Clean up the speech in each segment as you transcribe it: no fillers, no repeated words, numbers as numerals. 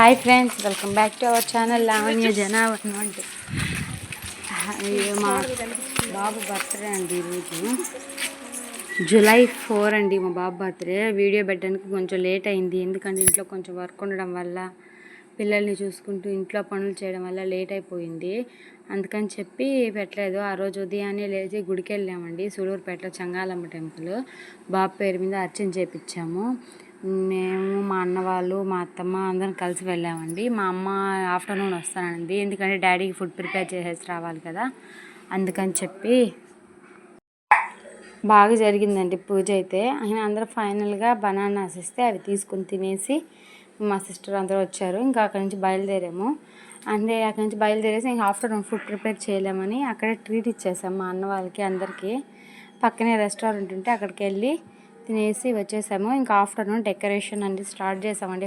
Hi friends, welcome back to our channel Lavanya జనావరణ. అంటే మా బాబు బర్త్డే అండి ఈరోజు జూలై 4 అండి. మా బాబు బర్త్డే. వీడియో పెట్టడానికి కొంచెం లేట్ అయింది, ఎందుకంటే ఇంట్లో కొంచెం వర్క్ ఉండడం వల్ల, పిల్లల్ని చూసుకుంటూ ఇంట్లో పనులు చేయడం వల్ల లేట్ అయిపోయింది. అందుకని చెప్పి పెట్టలేదు. ఆ రోజు ఉదయాన్నే లేచి గుడికి వెళ్ళామండి, సూలూరుపేటలో చంగాలమ్మ టెంపుల్. బాబు పేరు మీద అర్చన చేయించాము. మేము, మా అన్న వాళ్ళు, మా అత్తమ్మ అందరం కలిసి వెళ్ళామండి. మా అమ్మ ఆఫ్టర్నూన్ వస్తానండి, ఎందుకంటే డాడీకి ఫుడ్ ప్రిపేర్ చేసేసి రావాలి కదా, అందుకని చెప్పి. బాగా జరిగిందండి పూజ అయితే. ఆయన అందరూ ఫైనల్గా బనానాస్ ఇస్తే అవి తీసుకుని తినేసి మా సిస్టర్ అందరూ వచ్చారు. ఇంకా అక్కడి నుంచి బయలుదేరాము. అంటే అక్కడి నుంచి బయలుదేరేసి ఇంకా ఆఫ్టర్నూన్ ఫుడ్ ప్రిపేర్ చేయలేమని అక్కడే ట్రీట్ ఇచ్చేసాం మా అన్న వాళ్ళకి అందరికీ. పక్కనే రెస్టారెంట్ ఉంటే అక్కడికి వెళ్ళి తినేసి వచ్చేసాము. ఇంకా ఆఫ్టర్నూన్ డెకరేషన్ అనేది స్టార్ట్ చేసామండి,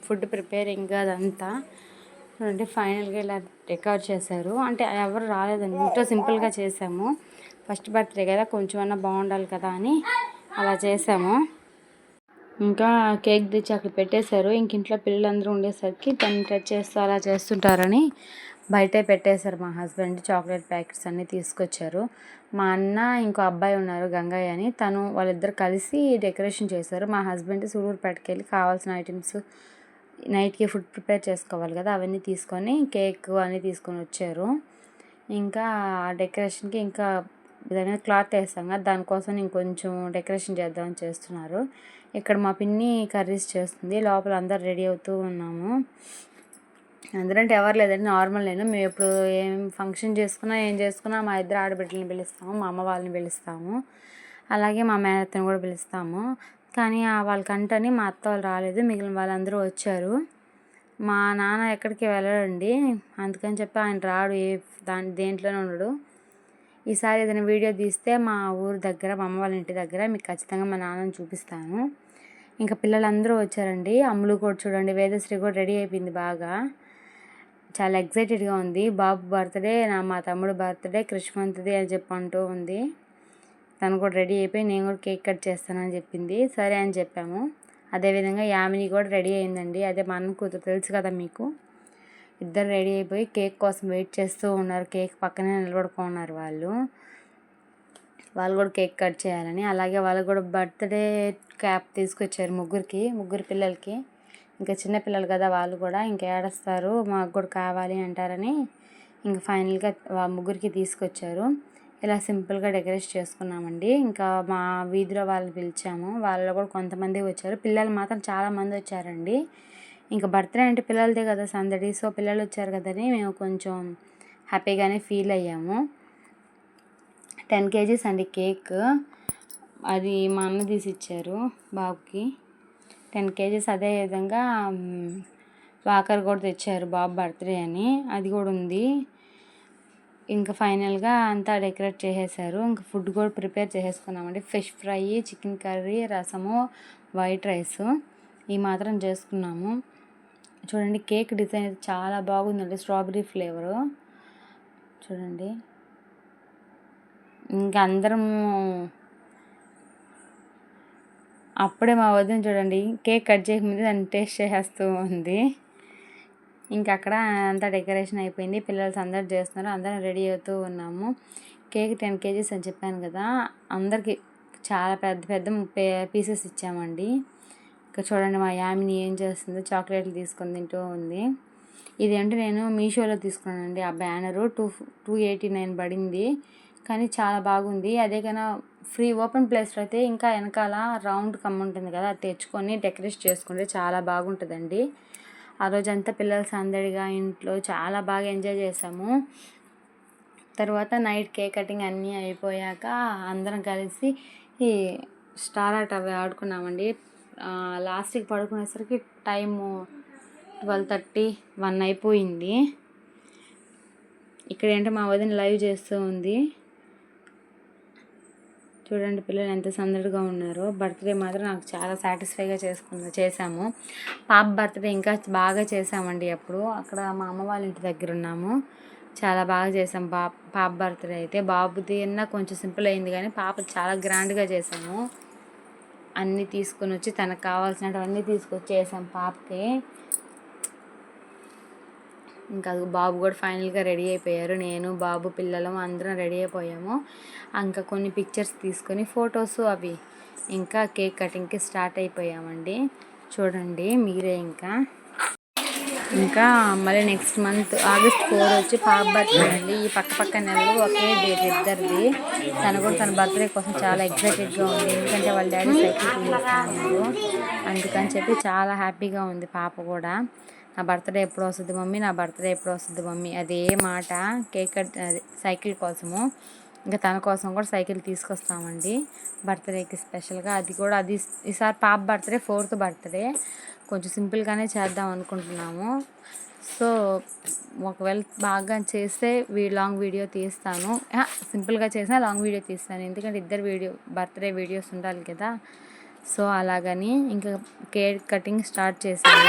ఫుడ్ ప్రిపేరింగ్ అదంతా. చూడండి ఫైనల్గా ఇలా డెకరేట్ చేశారు. అంటే ఎవరు రాలేదండి, ఇంట్లో సింపుల్గా చేసాము. ఫస్ట్ బర్త్డే కదా, కొంచెం అన్నా బాగుండాలి కదా అని అలా చేసాము. ఇంకా కేక్ తెచ్చి అక్కడ పెట్టేశారు. ఇంక ఇంట్లో పిల్లలందరూ ఉండేసరికి దాన్ని టచ్ చేస్తూ అలా చేస్తుంటారని బయటే పెట్టేశారు. మా హస్బెండ్ చాక్లెట్ ప్యాకెట్స్ అన్నీ తీసుకొచ్చారు. మా అన్న ఇంకో అబ్బాయి ఉన్నారు, గంగయ్య అని, వాళ్ళిద్దరు కలిసి డెకరేషన్ చేశారు. మా హస్బెండ్ సూలూరుపేటకి వెళ్ళి కావాల్సిన ఐటమ్స్, నైట్కి ఫుడ్ ప్రిపేర్ చేసుకోవాలి కదా, అవన్నీ తీసుకొని కేక్ అన్నీ తీసుకొని వచ్చారు. ఇంకా డెకరేషన్కి ఇంకా దాని మీద క్లాత్ వేస్తాం కదా, దానికోసం ఇంకొంచెం డెకరేషన్ చేద్దామని చేస్తున్నారు. ఇక్కడ మా పిన్ని కర్రీస్ చేస్తుంది, లోపల అందరు రెడీ అవుతూ ఉన్నాము. అందరంటే ఎవరు లేదండి, నార్మల్. మేము ఎప్పుడు ఏం ఫంక్షన్ చేసుకున్నా ఏం చేసుకున్నా మా ఇద్దరు ఆడబిడ్డలని పిలుస్తాము, మా అమ్మ వాళ్ళని పిలుస్తాము, అలాగే మా మేనత్తని కూడా పిలుస్తాము. కానీ వాళ్ళకంటని మా అత్త వాళ్ళు రాలేదు, మిగిలిన వాళ్ళందరూ వచ్చారు. మా నాన్న ఎక్కడికి వెళ్ళడండి, అందుకని చెప్పి ఆయన రాడు, దేంట్లోనే ఉండడు. ఈసారి ఏదైనా వీడియో తీస్తే మా ఊరు దగ్గర, మా అమ్మ వాళ్ళ ఇంటి దగ్గర మీకు ఖచ్చితంగా మా నాన్నని చూపిస్తాను. ఇంకా పిల్లలందరూ వచ్చారండి. అమ్ములు కూడా చూడండి, వేదశ్రీ కూడా రెడీ అయిపోయింది బాగా, చాలా ఎక్సైటెడ్గా ఉంది. బాబు బర్త్డే, మా తమ్ముడు బర్త్డే, క్రిష్మంత్ది అని చెప్పి అంటూ ఉంది. తను కూడా రెడీ అయిపోయి నేను కూడా కేక్ కట్ చేస్తానని చెప్పింది. సరే అని చెప్పాము. అదేవిధంగా యామిని కూడా రెడీ అయిందండి, అదే మా అన్న కూతురు, తెలుసు కదా మీకు. ఇద్దరు రెడీ అయిపోయి కేక్ కోసం వెయిట్ చేస్తూ ఉన్నారు. కేక్ పక్కనే నిలబడుకున్నారు వాళ్ళు కూడా కేక్ కట్ చేయాలని. అలాగే వాళ్ళు కూడా బర్త్డే క్యాప్ తీసుకొచ్చారు ముగ్గురు పిల్లలకి. ఇంకా చిన్నపిల్లలు కదా వాళ్ళు కూడా, ఇంకా ఏడుస్తారు, మాకు కూడా కావాలి అంటారని ఇంకా ఫైనల్గా ముగ్గురికి తీసుకొచ్చారు. ఇలా సింపుల్గా డెకరేట్ చేసుకున్నామండి. ఇంకా మా వీధిలో వాళ్ళని పిలిచాము, వాళ్ళు కూడా కొంతమంది వచ్చారు. పిల్లలు మాత్రం చాలామంది వచ్చారండి. ఇంకా బర్త్డే అంటే పిల్లలదే కదా సందడి, సో పిల్లలు వచ్చారు కదని మేము కొంచెం హ్యాపీగానే ఫీల్ అయ్యాము. 10 kgs అండి కేక్, అది మా అన్న తీసి ఇచ్చారు బాబుకి 10 kgs. అదేవిధంగా వాకర్ కూడా తెచ్చారు బాబు బర్త్డే అని, అది కూడా ఉంది. ఇంకా ఫైనల్గా అంతా డెకరేట్ చేసేసారు. ఇంకా ఫుడ్ కూడా ప్రిపేర్ చేసేసుకున్నామండి. ఫిష్ ఫ్రై, చికెన్ కర్రీ, రసము, వైట్ రైస్ ఈ మాత్రం చేసుకున్నాము. చూడండి కేక్ డిజైన్ అయితే చాలా బాగుందండి, స్ట్రాబెర్రీ ఫ్లేవరు చూడండి. ఇంకా అందరం అప్పుడే మా వదిన చూడండి కేక్ కట్ చేయకముందే దాన్ని టేస్ట్ చేసేస్తూ ఉంది. ఇంకా అక్కడ అంతా డెకరేషన్ అయిపోయింది, పిల్లలు అందరు చేస్తున్నారు, అందరం రెడీ అవుతూ ఉన్నాము. కేక్ 10 kgs అని చెప్పాను కదా, అందరికీ చాలా పెద్ద 30 పీసెస్ ఇచ్చామండి. ఇంకా చూడండి మా యామిని ఏం చేస్తుందో, చాక్లెట్లు తీసుకొని తింటూ ఉంది. ఇది అంటే నేను మీషోలో తీసుకున్నానండి, ఆ బ్యానరు 289 పడింది, కానీ చాలా బాగుంది. అదే కన్నా ఫ్రీ ఓపెన్ ప్లేస్లో అయితే ఇంకా వెనకాల రౌండ్ కమ్మ ఉంటుంది కదా, అది తెచ్చుకొని డెకరేట్ చేసుకుంటే చాలా బాగుంటుందండి. ఆ రోజంతా పిల్లలు సందడిగా ఇంట్లో చాలా బాగా ఎంజాయ్ చేసాము. తర్వాత నైట్ కేక్ కటింగ్ అన్నీ అయిపోయాక అందరం కలిసి ఈ స్టార్ ఆర్ట్ అవి ఆడుకున్నామండి. లాస్ట్కి పడుకునేసరికి టైము 12:30, 1 అయిపోయింది. ఇక్కడ ఏంటో మా వదిన లైవ్ చేస్తూ ఉంది. చూడండి పిల్లలు ఎంత సందడిగా ఉన్నారో. బర్త్డే మాత్రం నాకు చాలా సాటిస్ఫైగా చేసాము. పాప బర్త్డే ఇంకా బాగా చేసామండి. అక్కడ మా అమ్మ వాళ్ళ ఇంటి దగ్గర ఉన్నాము, చాలా బాగా చేసాం పాప బర్త్డే అయితే. బాబుది అన్నా కొంచెం సింపుల్ అయింది, కానీ పాప చాలా గ్రాండ్గా చేసాము. అన్నీ తీసుకొని వచ్చి తనకు కావాల్సినవన్నీ తీసుకొచ్చి చేసాం పాపకి. ఇంకా బాబు కూడా ఫైనల్గా రెడీ అయిపోయారు. నేను బాబు పిల్లలు అందరం రెడీ అయిపోయాము. ఇంకా కొన్ని పిక్చర్స్ తీసుకొని ఫొటోస్ అవి ఇంకా కేక్ కటింగ్కి స్టార్ట్ అయిపోయామండి. చూడండి మీరే. ఇంకా మళ్ళీ నెక్స్ట్ మంత్ August 4 వచ్చి పాప బర్త్డే అండి. ఈ పక్క నెలలు ఒకే డేట్ ఇద్దరిది. తను కూడా తన బర్త్డే కోసం చాలా ఎక్సైటెడ్గా ఉంది. ఎందుకంటే వాళ్ళ డాడీ సైకిల్ తీసుకున్నారు. అందుకని చెప్పి చాలా హ్యాపీగా ఉంది పాప కూడా. నా బర్త్డే ఎప్పుడు వస్తుంది మమ్మీ, నా బర్త్డే ఎప్పుడు వస్తుంది మమ్మీ, అదే మాట. కేక్ అదే సైకిల్ కోసము. ఇంకా తన కోసం కూడా సైకిల్ తీసుకొస్తామండి బర్త్డేకి స్పెషల్గా. అది ఈసారి పాప బర్త్డే 4th బర్త్డే. కొంచెం సింపుల్గానే చేద్దాం అనుకుంటున్నాము. సో ఒకవేళ బాగా చేస్తే లాంగ్ వీడియో తీస్తాను. సింపుల్గా చేసినా లాంగ్ వీడియో తీస్తాను, ఎందుకంటే ఇద్దరు బర్త్డే వీడియోస్ ఉండాలి కదా. సో అలాగని ఇంకా కేక్ కటింగ్ స్టార్ట్ చేశాను.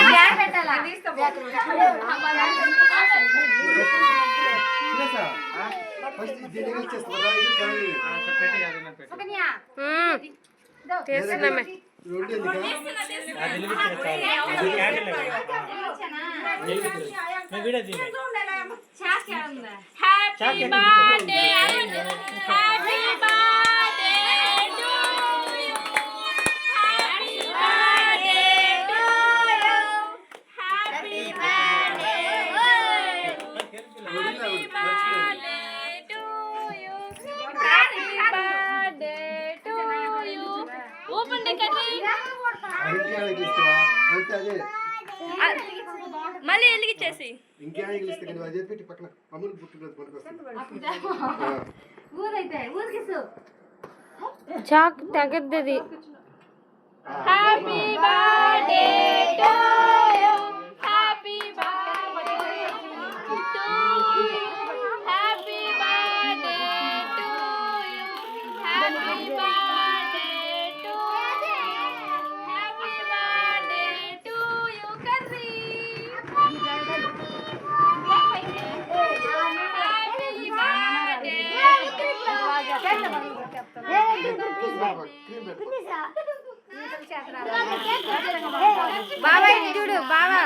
మళ్ళీ ఎలిగిచ్చేసి చాక్ తగ్గద్దది. Happy birthday to you, happy birthday to you, happy birthday to you, happy birthday to you, happy birthday to you కర్రీ. బాబా చూడు బాబా.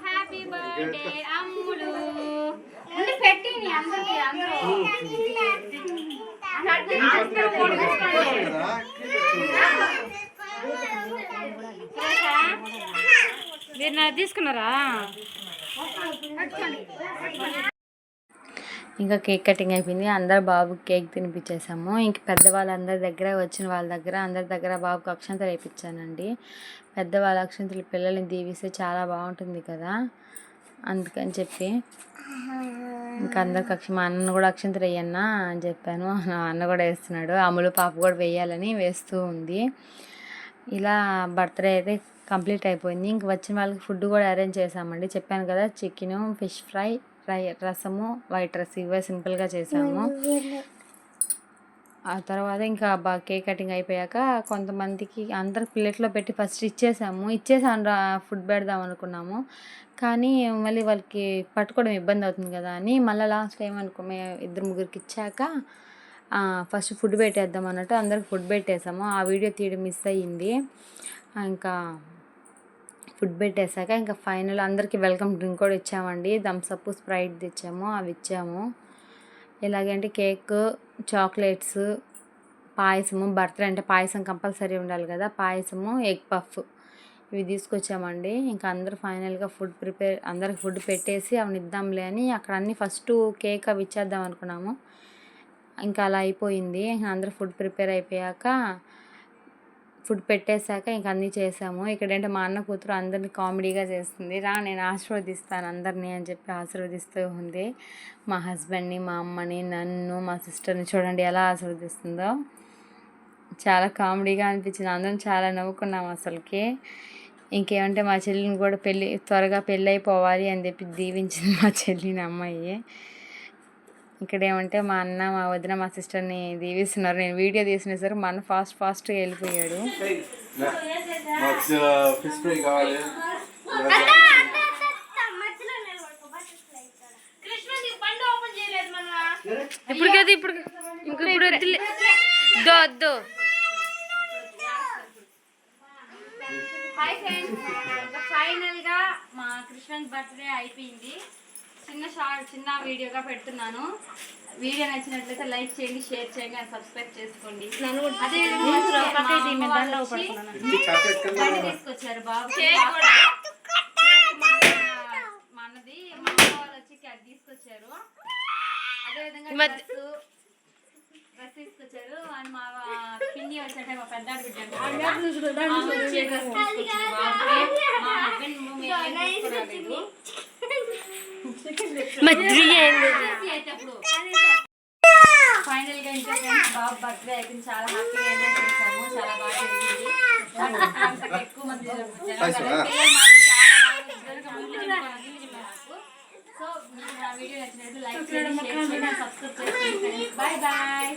హ్యాపీ బర్త్డే అమ్ములు పెట్టి అందరికి మీరు నాకు తీసుకున్నారా? ఇంకా కేక్ కటింగ్ అయిపోయింది. అందరు బాబుకి కేక్ తినిపించేసాము. ఇంక పెద్దవాళ్ళందరి దగ్గర వచ్చిన వాళ్ళ దగ్గర అందరి దగ్గర బాబుకి అక్షంతలు వేయించానండి. పెద్దవాళ్ళ అక్షంతలు పిల్లల్ని దీవిస్తే చాలా బాగుంటుంది కదా, అందుకని చెప్పి ఇంకా అందరికి మా అన్న కూడా అక్షంతలు వేయన్నా అని చెప్పాను. నా అన్న కూడా వేస్తున్నాడు. అమ్ములు పాప కూడా వేయాలని వేస్తూ ఉంది. ఇలా బర్త్డే అయితే కంప్లీట్ అయిపోయింది. ఇంక వచ్చిన వాళ్ళకి ఫుడ్ కూడా అరేంజ్ చేసామండి. చెప్పాను కదా, చికెను, ఫిష్ ఫ్రై, రసము, వైట్ రైస్, ఇవే సింపుల్గా చేసాము. ఆ తర్వాత ఇంకా కేక్ కటింగ్ అయిపోయాక కొంతమందికి అందరు ప్లేట్లో పెట్టి ఫస్ట్ ఇచ్చేసాము ఫుడ్ పెడదాం అనుకున్నాము. కానీ మళ్ళీ వాళ్ళకి పట్టుకోవడం ఇబ్బంది అవుతుంది కదా అని మళ్ళీ లాస్ట్ టైం ఇద్దరు ముగ్గురికి ఇచ్చాక ఫస్ట్ ఫుడ్ పెట్టేద్దాం అన్నట్టు అందరికి ఫుడ్ పెట్టేసాము. ఆ వీడియో తీయడం మిస్ అయ్యింది. ఇంకా ఫుడ్ పెట్టేశాక ఇంకా ఫైనల్ అందరికీ వెల్కమ్ డ్రింక్ కూడా ఇచ్చామండి. థమ్స్అప్, స్ప్రైట్ తెచ్చాము, అవి ఇచ్చాము. ఎలాగంటే కేక్, చాక్లెట్స్, పాయసము, బర్త్డే అంటే పాయసం కంపల్సరీ ఉండాలి కదా, పాయసము, ఎగ్ పఫ్ ఇవి తీసుకొచ్చామండి. ఇంకా అందరూ ఫైనల్గా అందరికి ఫుడ్ పెట్టేసి అవి ఇద్దాంలే అని అక్కడ అన్నీ ఫస్ట్ కేక్ అవి ఇచ్చేద్దాం అనుకున్నాము. ఇంకా అలా అయిపోయింది. అందరూ ఫుడ్ ప్రిపేర్ అయిపోయాక ఫుడ్ పెట్టేశాక ఇంక అన్నీ చేసాము. ఇక్కడంటే మా అన్న కూతురు అందరినీ కామెడీగా చేస్తుంది. నేను ఆశీర్వదిస్తాను అందరినీ అని చెప్పి ఆశీర్వదిస్తూ ఉంది. మా హస్బెండ్ని, మా అమ్మని, నన్ను, మా సిస్టర్ని చూడండి ఎలా ఆశీర్వదిస్తుందో. చాలా కామెడీగా అనిపించింది. అందరం చాలా నవ్వుకున్నాం అసలుకి. ఇంకేమంటే మా చెల్లిని కూడా త్వరగా పెళ్ళి అయిపోవాలి అని చెప్పి దీవించింది మా చెల్లిని అమ్మాయి. ఇక్కడ ఏమంటే మా అన్న మా వదిన మా సిస్టర్ని దీవిస్తున్నారు. నేను వీడియో తీసిన సరే మా అన్న ఫాస్ట్గా వెళ్ళిపోయాడు. ఫిష్ ఫ్రై కావాలి. ఇప్పుడు కదా ఇప్పుడు వద్దు. హాయ్ ఫ్రెండ్స్, ఫైనల్గా మా కృష్ణన్ బర్త్డే అయిపోయింది. చిన్న వీడియోగా పెడుతున్నాను. వీడియో నచ్చినట్లయితే లైక్ చేయండి, షేర్ చేయండి, అండ్ సబ్స్క్రైబ్ చేసుకోండి. బండి తీసుకొచ్చారు బాబు. మా అన్నది మా అమ్మ వాళ్ళు వచ్చి క్యాట్ తీసుకొచ్చారు. అదేవిధంగా డ్రెస్ తీసుకొచ్చారు. అండ్ మా పిన్ని వచ్చారంటే మా పెద్ద బిడ్డ ఫైనల్ గా ఇంకా బాబు బర్త్డే అయిపోయింది. చాలా హ్యాపీగా ఎంజాయ్ చేసాము. చాలా బాగా జరిగింది. ఎక్కువ మంది సో మీకు నా వీడియో నచ్చినట్టు లైక్ చేయండి, షేర్ చేయండి, సబ్స్క్రైబ్ చేయండి. Bye bye.